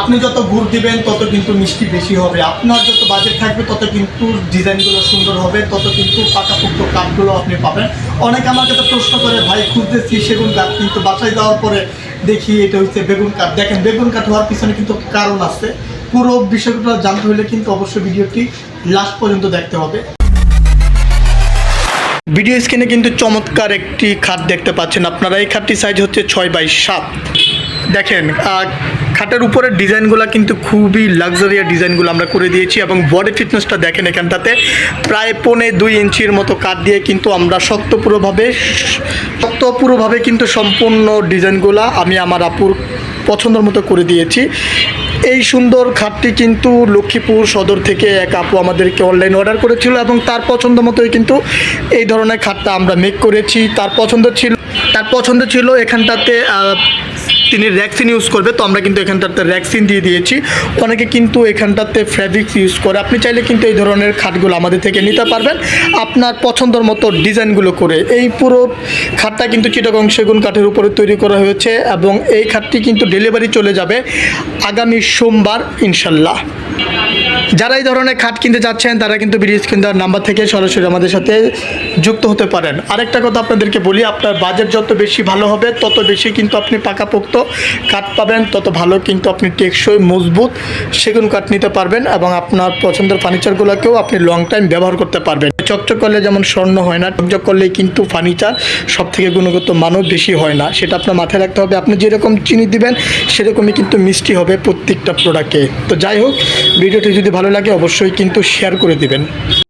আপনি যত গুড় দিবেন তত কিন্তু মিষ্টি বেশি হবে, আপনার যত বাজেট থাকবে তত কিন্তু ডিজাইনগুলো সুন্দর হবে, তত কিন্তু পাকাপোক্ত কাঠগুলো আপনি পাবেন। অনেকে আমার কাছে প্রশ্ন করে, ভাই খুঁজতেছি সেগুন কাঠ, কিন্তু বাসায় যাওয়ার পরে দেখি এটা হচ্ছে বেগুন কাঠ। দেখেন, বেগুন কাঠ হওয়ার পিছনে কিন্তু কারণ আছে। পুরো বিষয়টা জানতে হলে কিন্তু অবশ্যই ভিডিওটি লাস্ট পর্যন্ত দেখতে হবে। ভিডিও স্ক্রিনে কিন্তু চমৎকার একটি খাট দেখতে পাচ্ছেন আপনারা। এই খাটটির সাইজ হচ্ছে 6x7। দেখেন, খাটের উপরের ডিজাইনগুলো কিন্তু খুবই লাক্সারিয়াস ডিজাইনগুলো আমরা করে দিয়েছি, এবং বডি ফিটনেসটা দেখেন, এখানটাতে প্রায় 1.25 ইঞ্চির মতো কাঠ দিয়ে কিন্তু আমরা শক্তপুরোভাবে কিন্তু সম্পূর্ণ ডিজাইনগুলো আমি আমার আপুর পছন্দের মতো করে দিয়েছি। এই সুন্দর খাটটি কিন্তু লক্ষ্মীপুর সদর থেকে এক আপু আমাদেরকে অনলাইন অর্ডার করেছিল, এবং তার পছন্দ মতোই কিন্তু এই ধরনের খাটটা আমরা মেক করেছি। তার পছন্দ ছিল এখানটাতে তিনি র্যাক্সিন ইউজ করবে, তো আমরা কিন্তু এখানটাতে র্যাক্সিন দিয়ে দিয়েছি। অনেকে কিন্তু এখানটাতে ফ্যাব্রিক্স ইউজ করে। আপনি চাইলে কিন্তু এই ধরনের খাটগুলো আমাদের থেকে নিতে পারবেন আপনার পছন্দের মতো ডিজাইনগুলো করে। এই পুরো খাটটা কিন্তু চিটাগং সেগুন কাঠের উপরে তৈরি করা হয়েছে, এবং এই খাটটি কিন্তু ডেলিভারি চলে যাবে আগামী সোমবার ইনশাল্লাহ। যারা এই ধরনের খাট কিনতে যাচ্ছেন তারা কিন্তু ভিডিও স্ক্রিন দেওয়ার নাম্বার থেকে সরাসরি আমাদের সাথে যুক্ত হতে পারেন। আরেকটা কথা আপনাদেরকে বলি, আপনার বাজেট যত বেশি ভালো হবে তত বেশি কিন্তু আপনি পাকাপোক্ত কাঠ পাবেন, তত ভালো কিন্তু আপনি টেকসই মজবুত সেগুন কাঠ নিতে পারবেন, এবং আপনার পছন্দের ফার্নিচারগুলোকেও আপনি লং টাইম ব্যবহার করতে পারবেন। চকচক করলে যেমন স্বর্ণ হয় না, চকচক করলেই কিন্তু ফার্নিচার সব থেকে গুণগত মানও বেশি হয় না, সেটা আপনার মাথায় রাখতে হবে। আপনি যেরকম চিনি দিবেন সেরকমই কিন্তু মিষ্টি হবে প্রত্যেকটা প্রোডাক্টে। তো যাই হোক, ভিডিওটি যদি ভালো লাগে অবশ্যই কিন্তু শেয়ার করে দিবেন।